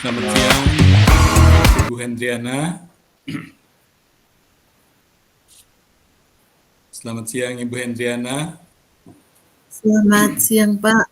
Selamat siang, Ibu Hendriana. Selamat siang, Ibu Hendriana. Selamat siang, Pak.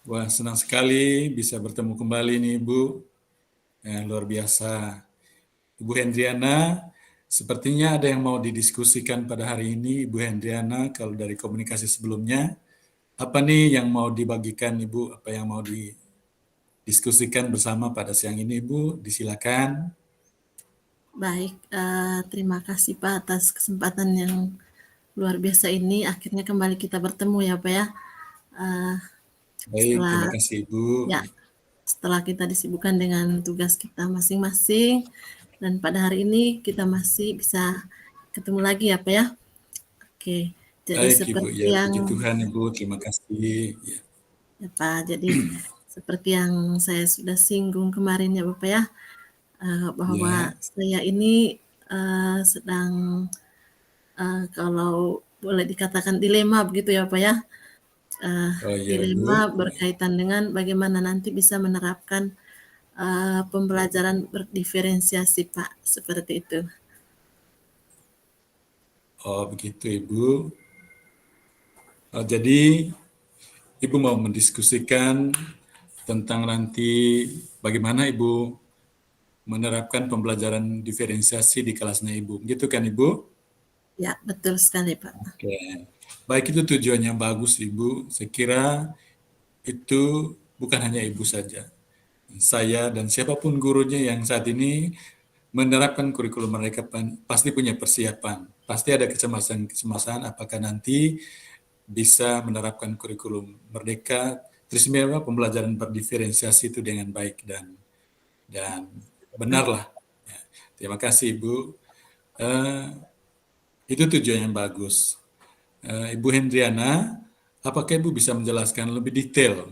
Wah, senang sekali bisa bertemu kembali nih, Ibu. Luar biasa. Ibu Hendriana, sepertinya ada yang mau didiskusikan pada hari ini, Ibu Hendriana, kalau dari komunikasi sebelumnya. Apa nih yang mau dibagikan, Ibu? Apa yang mau didiskusikan bersama pada siang ini, Ibu? Disilakan. Baik, terima kasih, Pak, atas kesempatan yang luar biasa ini. Akhirnya kembali kita bertemu ya, Pak, ya. Eee, Baik, setelah terima kasih, Ibu. ya, setelah kita disibukkan dengan tugas kita masing-masing dan pada hari ini kita masih bisa ketemu lagi ya, Pak, ya. Oke, jadi Baik, Ibu. seperti Ya, yang puji Tuhan, Ibu. Terima kasih. Ya. ya, Pak, jadi seperti yang saya sudah singgung kemarin ya, Bapak, ya, bahwa Ya. saya ini, sedang kalau boleh dikatakan dilema begitu ya Pak ya, Oh iya, Ibu. dilema berkaitan dengan bagaimana nanti bisa menerapkan, pembelajaran berdiferensiasi Pak, seperti itu. Oh, begitu, Ibu. Jadi, Ibu mau mendiskusikan tentang nanti bagaimana Ibu menerapkan pembelajaran diferensiasi di kelasnya Ibu. Gitu kan, Ibu? Ya, betul sekali Pak. Oke. Baik, itu tujuannya bagus, Ibu. Saya kira itu bukan hanya Ibu saja. Saya dan siapapun gurunya yang saat ini menerapkan kurikulum mereka pasti punya persiapan. Pasti ada kecemasan-kecemasan apakah nanti bisa menerapkan kurikulum merdeka trismewa pembelajaran berdiferensiasi itu dengan baik dan benar lah. Ya, terima kasih Ibu. Eh, itu tujuan yang bagus. Ibu Hendriana, apakah Ibu bisa menjelaskan lebih detail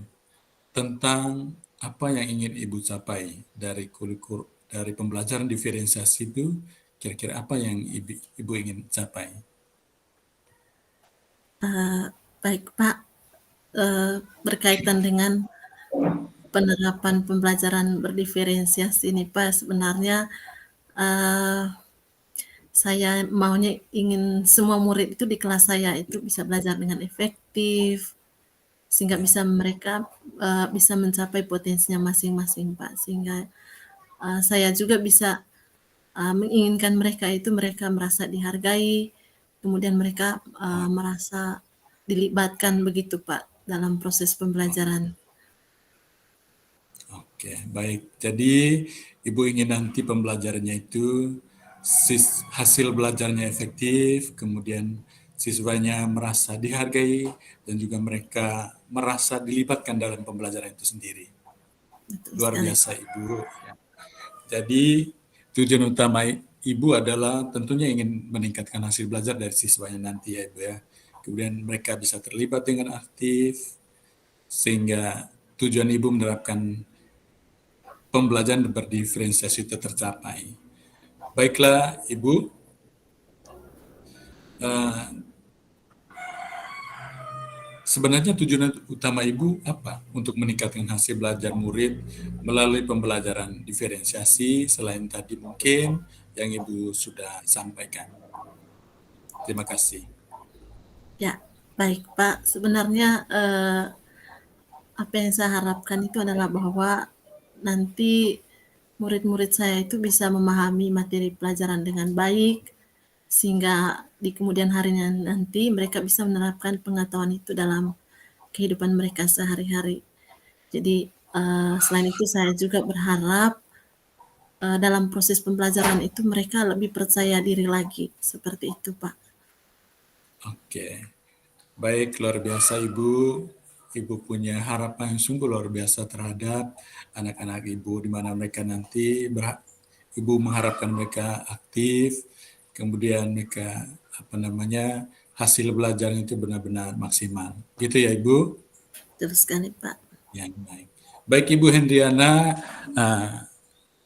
tentang apa yang ingin Ibu capai dari kurikulum dari pembelajaran diferensiasi itu? Kira-kira apa yang Ibu ingin capai? Baik Pak, berkaitan dengan penerapan pembelajaran berdiferensiasi ini Pak, sebenarnya, eee, saya maunya ingin semua murid itu di kelas saya itu bisa belajar dengan efektif, sehingga Ya. bisa mereka, bisa mencapai potensinya masing-masing, Pak. Sehingga, saya juga bisa, menginginkan mereka itu mereka merasa dihargai, kemudian mereka, merasa dilibatkan begitu, Pak, dalam proses pembelajaran. Oke, baik. Jadi Ibu ingin nanti pembelajarannya itu hasil belajarnya efektif, kemudian siswanya merasa dihargai dan juga mereka merasa dilibatkan dalam pembelajaran itu sendiri. Betul Luar sekali, biasa Pak. Ibu. Jadi tujuan utama Ibu adalah tentunya ingin meningkatkan hasil belajar dari siswanya nanti ya Ibu ya. Kemudian mereka bisa terlibat dengan aktif sehingga tujuan Ibu menerapkan pembelajaran berdiferensiasi itu tercapai. Baiklah, Ibu. Uh, Sebenarnya tujuan utama Ibu apa untuk meningkatkan hasil belajar murid melalui pembelajaran diferensiasi selain tadi mungkin yang Ibu sudah sampaikan. Terima kasih. Ya, baik, Pak. Sebenarnya, apa yang saya harapkan itu adalah bahwa nanti murid-murid saya itu bisa memahami materi pelajaran dengan baik, sehingga di kemudian harinya nanti mereka bisa menerapkan pengetahuan itu dalam kehidupan mereka sehari-hari. Jadi, selain itu saya juga berharap, dalam proses pembelajaran itu mereka lebih percaya diri lagi, seperti itu, Pak. Oke, baik luar biasa Ibu. Ibu punya harapan yang sungguh luar biasa terhadap anak-anak Ibu di mana mereka nanti Ibu mengharapkan mereka aktif, kemudian mereka apa namanya hasil belajarnya itu benar-benar maksimal. Gitu ya Ibu? Terus sekali, Pak. Yang baik. Baik Ibu Hendriana, uh,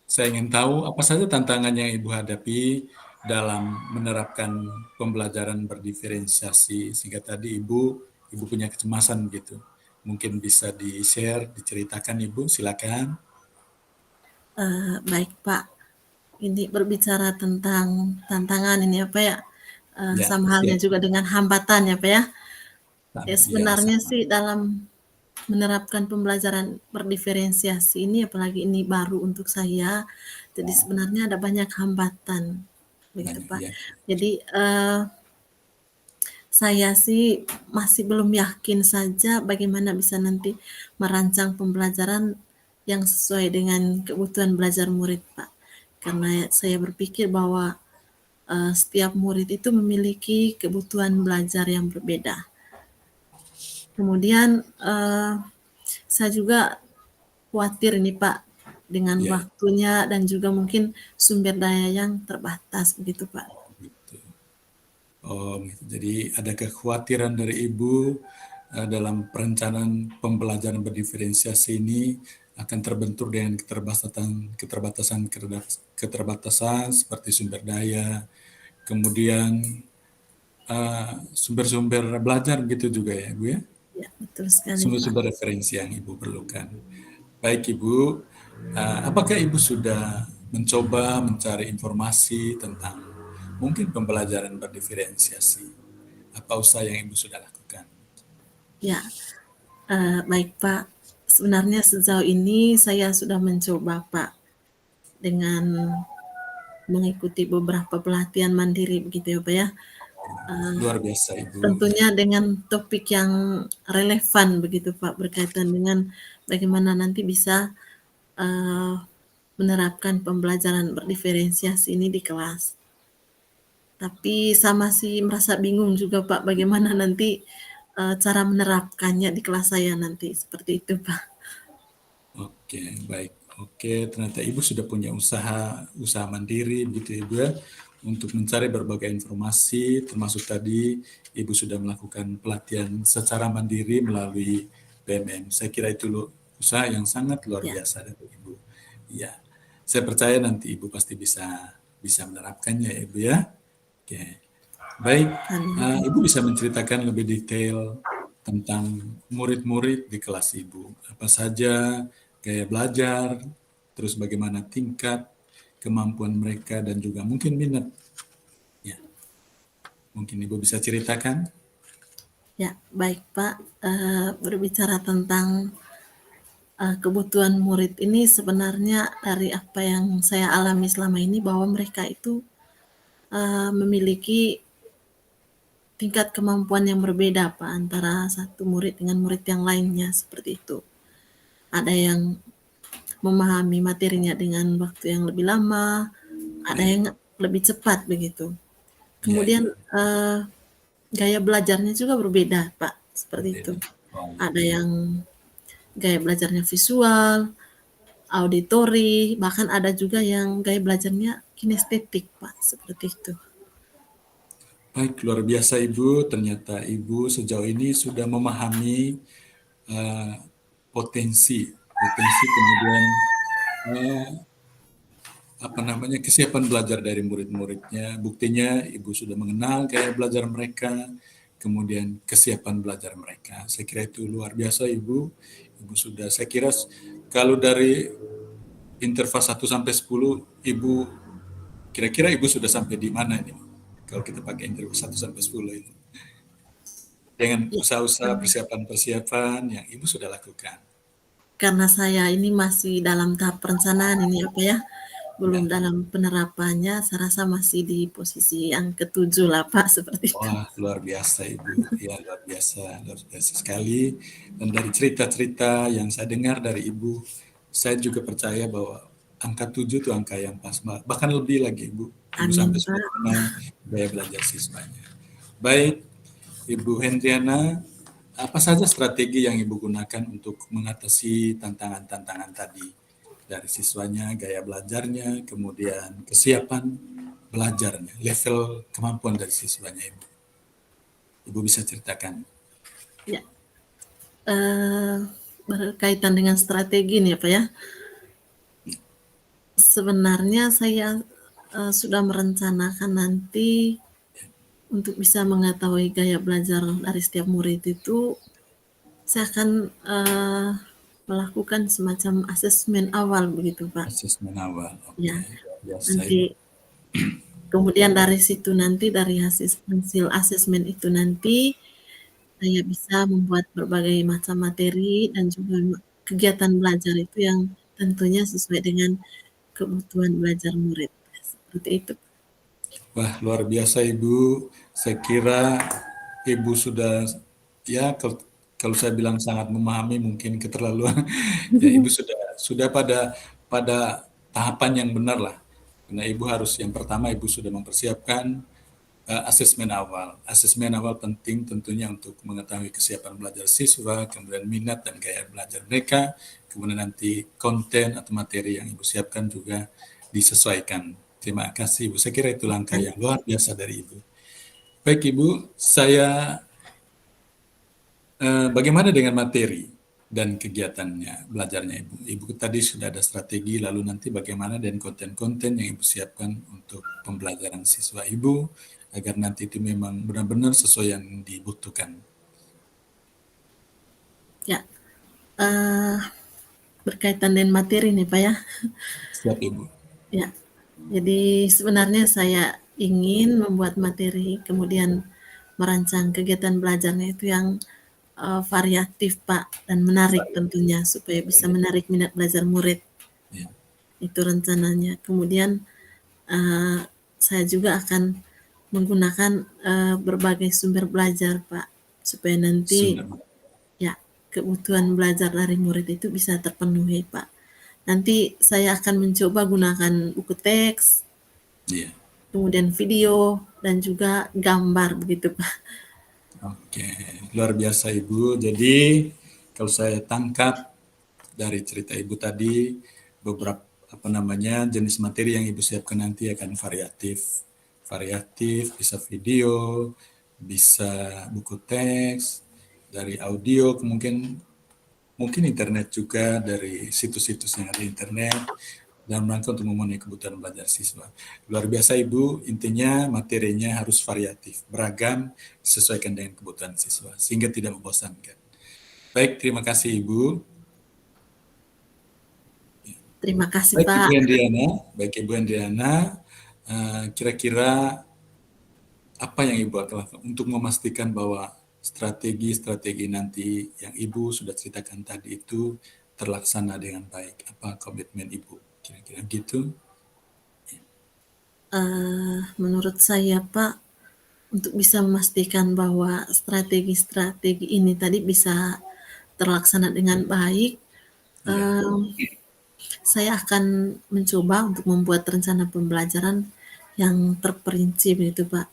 saya ingin tahu apa saja tantangan yang Ibu hadapi dalam menerapkan pembelajaran berdiferensiasi sehingga tadi Ibu punya kecemasan gitu. Mungkin bisa di-share, diceritakan Ibu, silakan. Baik Pak, ini berbicara tentang tantangan ini apa ya, Ya, sama halnya siap. juga dengan hambatan ya Pak ya. Ya Ya, sebenarnya sama. sih dalam menerapkan pembelajaran berdiferensiasi ini, apalagi ini baru untuk saya, jadi sebenarnya ada banyak hambatan, begitu Banyak Pak. ya. Jadi, saya sih masih belum yakin saja bagaimana bisa nanti merancang pembelajaran yang sesuai dengan kebutuhan belajar murid, Pak. Karena saya berpikir bahwa setiap murid itu memiliki kebutuhan belajar yang berbeda. Kemudian saya juga khawatir ini Pak dengan Ya, waktunya dan juga mungkin sumber daya yang terbatas begitu Pak. gitu. Oh, gitu. Jadi ada kekhawatiran dari Ibu dalam perencanaan pembelajaran berdiferensiasi ini akan terbentur dengan keterbatasan seperti sumber daya, kemudian sumber-sumber belajar gitu juga ya, Ibu ya. Ya, betul sekali Pak. Sumber-sumber referensi yang Ibu perlukan. Baik Ibu, apakah Ibu sudah mencoba mencari informasi tentang mungkin pembelajaran berdiferensiasi? Apa usaha yang Ibu sudah lakukan? Ya, baik Pak. Sebenarnya sejauh ini saya sudah mencoba Pak dengan mengikuti beberapa pelatihan mandiri begitu ya Pak ya. Luar biasa Ibu. Ya, Tentunya dengan topik yang relevan begitu Pak berkaitan dengan bagaimana nanti bisa eh, menerapkan pembelajaran berdiferensiasi ini di kelas. Tapi saya masih merasa bingung juga Pak bagaimana nanti cara menerapkannya di kelas saya nanti seperti itu Pak. oke, baik. Oke, ternyata Ibu sudah punya usaha mandiri begitu ya Ibu ya, untuk mencari berbagai informasi, termasuk tadi Ibu sudah melakukan pelatihan secara mandiri melalui BMM. Saya kira itu usaha yang sangat luar Ya, biasa dari Ibu. Ya, saya percaya nanti Ibu pasti bisa bisa menerapkannya ya Ibu ya. Oke, baik. amin. Ibu bisa menceritakan lebih detail tentang murid-murid di kelas Ibu. Apa saja gaya belajar, terus bagaimana tingkat kemampuan mereka dan juga mungkin minat. Ya, mungkin Ibu bisa ceritakan. Ya, baik Pak. Berbicara tentang kebutuhan murid ini sebenarnya dari apa yang saya alami selama ini bahwa mereka itu memiliki tingkat kemampuan yang berbeda Pak antara satu murid dengan murid yang lainnya seperti itu. Ada yang memahami materinya dengan waktu yang lebih lama, ada Baik, yang lebih cepat begitu. ya, Kemudian ya, gaya belajarnya juga berbeda Pak, seperti itu. berbeda. Oh, Ada gitu. yang gaya belajarnya visual, auditori, bahkan ada juga yang gaya belajarnya kinestetik Pak, seperti itu. Baik, luar biasa Ibu. Ternyata Ibu sejauh ini sudah memahami eh, potensi kemudian eh, apa namanya kesiapan belajar dari murid-muridnya. Buktinya Ibu sudah mengenal gaya belajar mereka, kemudian kesiapan belajar mereka. Saya kira itu luar biasa Ibu. Ibu sudah saya kira kalau dari interval 1 sampai 10 Ibu kira-kira Ibu sudah sampai di mana ini? Kalau kita pakai interval 1 sampai 10 itu. Dengan Ya, usaha-usaha persiapan-persiapan yang Ibu sudah lakukan. karena saya ini masih dalam tahap perencanaan ini apa ya, belum Ya. dalam penerapannya, saya rasa masih di posisi yang ketujuh lah Pak, seperti itu. Wah, luar biasa Ibu. Ya, luar biasa sekali. Dan dari cerita-cerita yang saya dengar dari Ibu, saya juga percaya bahwa angka 7 itu angka yang pas. Bahkan lebih lagi Ibu. Ibu sampai Amin sudah Pak. mengenal gaya belajar siswanya. Baik, Ibu Hendriana, apa saja strategi yang Ibu gunakan untuk mengatasi tantangan-tantangan tadi? Dari siswanya, gaya belajarnya, kemudian kesiapan belajarnya, level kemampuan dari siswanya Ibu. Ibu bisa ceritakan. Ya, eee, berkaitan dengan strategi nih ya Pak ya. Sebenarnya saya, sudah merencanakan nanti untuk bisa mengetahui gaya belajar dari setiap murid itu, saya akan, melakukan semacam asesmen awal begitu, Pak. Asesmen awal, Ya, oke. Biasa nanti Ibu. kemudian dari situ nanti, dari hasil asesmen itu nanti, saya bisa membuat berbagai macam materi dan juga kegiatan belajar itu yang tentunya sesuai dengan kebutuhan belajar murid, seperti itu. Wah, luar biasa Ibu. Saya kira Ibu sudah, ya kalau saya bilang sangat memahami mungkin keterlaluan. Ya, Ibu sudah pada pada tahapan yang benar lah. Karena Ibu harus yang pertama Ibu sudah mempersiapkan asesmen awal. Asesmen awal penting tentunya untuk mengetahui kesiapan belajar siswa, kemudian minat dan gaya belajar mereka, kemudian nanti konten atau materi yang Ibu siapkan juga disesuaikan. Terima kasih Ibu. Saya kira itu langkah yang luar biasa dari Ibu. Baik Ibu, bagaimana dengan materi dan kegiatannya, belajarnya Ibu? Ibu tadi sudah ada strategi, lalu nanti bagaimana dengan konten-konten yang Ibu siapkan untuk pembelajaran siswa Ibu, agar nanti itu memang benar-benar sesuai yang dibutuhkan. Ya, berkaitan dengan materi nih Pak ya. Siap Ibu. Ya, jadi sebenarnya saya ingin membuat materi, kemudian merancang kegiatan belajarnya itu yang variatif Pak, dan menarik tentunya supaya bisa menarik minat belajar murid. Ya, Itu rencananya. Kemudian uh, saya juga akan menggunakan berbagai sumber belajar Pak, supaya nanti sudah. ya kebutuhan belajar dari murid itu bisa terpenuhi Pak. Nanti saya akan mencoba gunakan buku teks, Iya. kemudian video, dan juga gambar begitu Pak. Oke, luar biasa Ibu. Jadi kalau saya tangkap dari cerita Ibu tadi, beberapa jenis materi yang Ibu siapkan nanti akan variatif. Variatif, bisa video, bisa buku teks, dari audio mungkin internet juga, dari situs-situs yang ada di internet, dan rangka untuk memenuhi kebutuhan belajar siswa. Luar biasa Ibu, intinya materinya harus variatif, beragam, disesuaikan dengan kebutuhan siswa, sehingga tidak membosankan. Baik, terima kasih Ibu. Terima kasih Baik Pak. Ibu Hendriana, kira-kira apa yang Ibu akan lakukan untuk memastikan bahwa strategi-strategi nanti yang Ibu sudah ceritakan tadi itu terlaksana dengan baik? Apa komitmen Ibu? Kira-kira gitu? Menurut saya Pak, untuk bisa memastikan bahwa strategi-strategi ini tadi bisa terlaksana dengan baik, Iya, saya akan mencoba untuk membuat rencana pembelajaran yang terperinci begitu Pak.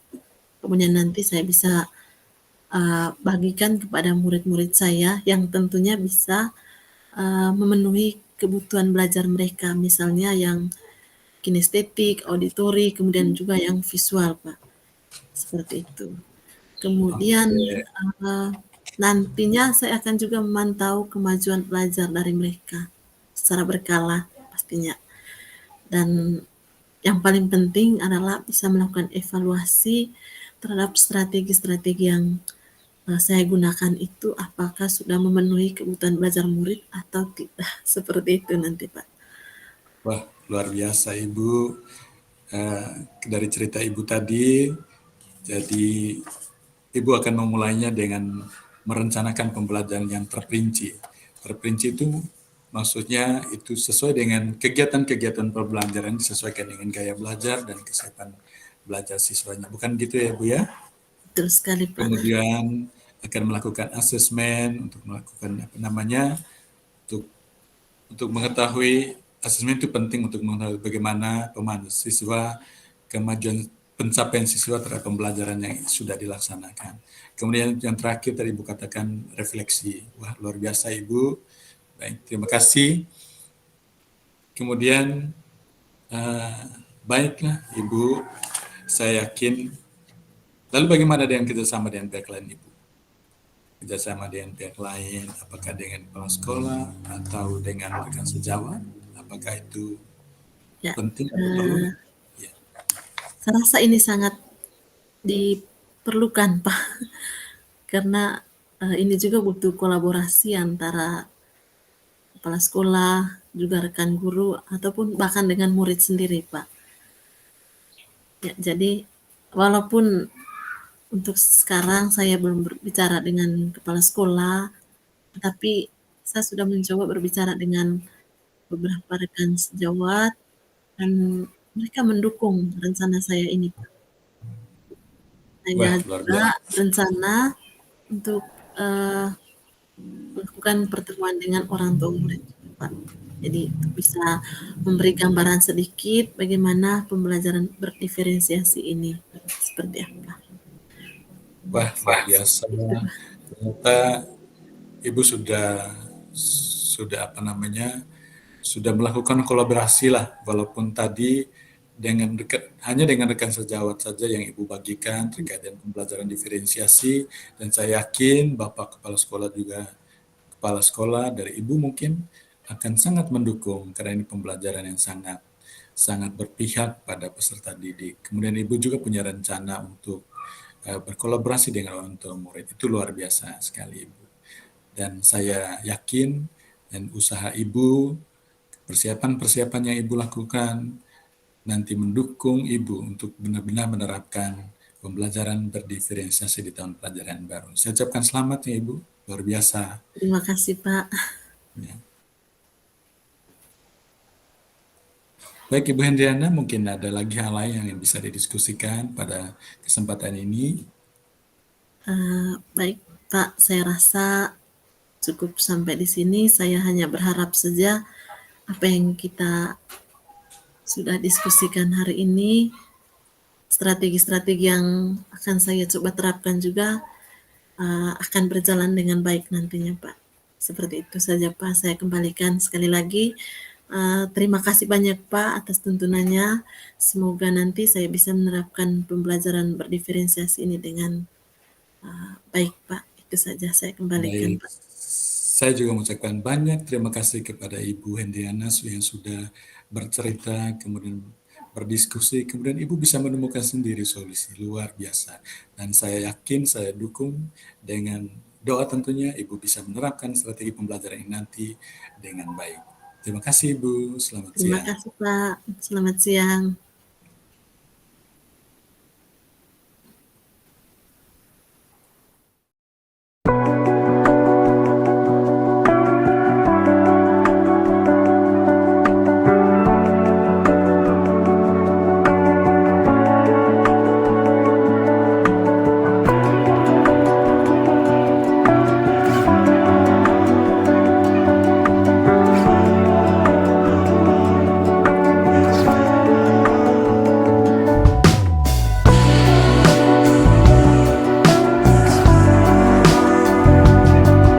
Kemudian nanti saya bisa bagikan kepada murid-murid saya yang tentunya bisa memenuhi kebutuhan belajar mereka, misalnya yang kinestetik, auditori, kemudian juga yang visual Pak, seperti itu. Kemudian oke. nantinya saya akan juga memantau kemajuan pelajar dari mereka secara berkala pastinya. Dan yang paling penting adalah bisa melakukan evaluasi terhadap strategi-strategi yang saya gunakan itu apakah sudah memenuhi kebutuhan belajar murid atau tidak. Seperti itu nanti Pak. Wah, luar biasa Ibu. Dari cerita Ibu tadi, jadi Ibu akan memulainya dengan merencanakan pembelajaran yang terperinci. Terperinci itu maksudnya itu sesuai dengan kegiatan-kegiatan pembelajaran, disesuaikan dengan gaya belajar dan kesiapan belajar siswanya. Bukan gitu ya, Bu ya? Betul sekali Pak. Kemudian akan melakukan asesmen untuk melakukan untuk mengetahui, asesmen itu penting untuk mengetahui bagaimana pemahaman siswa, kemajuan pencapaian siswa terhadap pembelajaran yang sudah dilaksanakan. Kemudian yang terakhir tadi Ibu katakan refleksi. Wah, luar biasa Ibu. Baik, terima kasih. Kemudian baiklah Ibu, saya yakin. Lalu bagaimana dengan kerjasama dengan pihak lain Ibu? Kerjasama dengan pihak lain, apakah dengan kepala sekolah atau dengan rekan sejawat? Apakah itu Ya, penting atau perlu? Ya, saya rasa ini sangat diperlukan Pak, karena ini juga butuh kolaborasi antara kepala sekolah, juga rekan guru, ataupun bahkan dengan murid sendiri, Pak. Ya, jadi walaupun untuk sekarang saya belum berbicara dengan kepala sekolah, tetapi saya sudah mencoba berbicara dengan beberapa rekan sejawat dan mereka mendukung rencana saya ini, Pak. Saya Wah, luar juga biasa. berencana untuk, melakukan pertemuan dengan orang tua murid, Pak. Jadi bisa memberi gambaran sedikit bagaimana pembelajaran berdiferensiasi ini, seperti apa. Wah, luar biasa. Ternyata Ibu sudah apa namanya, sudah melakukan kolaborasi lah, walaupun tadi hanya dengan rekan sejawat saja yang Ibu bagikan terkait dengan pembelajaran diferensiasi, dan saya yakin Bapak Kepala Sekolah dari Ibu mungkin akan sangat mendukung karena ini pembelajaran yang sangat sangat berpihak pada peserta didik. Kemudian Ibu juga punya rencana untuk berkolaborasi dengan orang tua murid. Itu luar biasa sekali, Ibu. Dan saya yakin dan usaha Ibu, persiapan-persiapan yang Ibu lakukan nanti mendukung Ibu untuk benar-benar menerapkan pembelajaran berdiferensiasi di tahun pelajaran baru. Saya ucapkan selamat ya Ibu, luar biasa. Terima kasih, Pak. Ya. Baik Ibu Hendriana, mungkin ada lagi hal lain yang bisa didiskusikan pada kesempatan ini. Baik, Pak, saya rasa cukup sampai di sini. Saya hanya berharap saja apa yang kita sudah diskusikan hari ini, strategi-strategi yang akan saya coba terapkan juga akan berjalan dengan baik nantinya, Pak. Seperti itu saja, Pak. Saya kembalikan sekali lagi. Terima kasih banyak, Pak, atas tuntunannya. Semoga nanti saya bisa menerapkan pembelajaran berdiferensiasi ini dengan baik, Pak. Itu saja saya kembalikan, Baik, Pak. saya juga mengucapkan banyak terima kasih kepada Ibu Hendriana yang sudah bercerita, kemudian berdiskusi, kemudian Ibu bisa menemukan sendiri solusi luar biasa. Dan saya yakin, saya dukung dengan doa tentunya Ibu bisa menerapkan strategi pembelajaran ini nanti dengan baik. Terima kasih Ibu, selamat Terima siang. kasih, Pak. Selamat siang.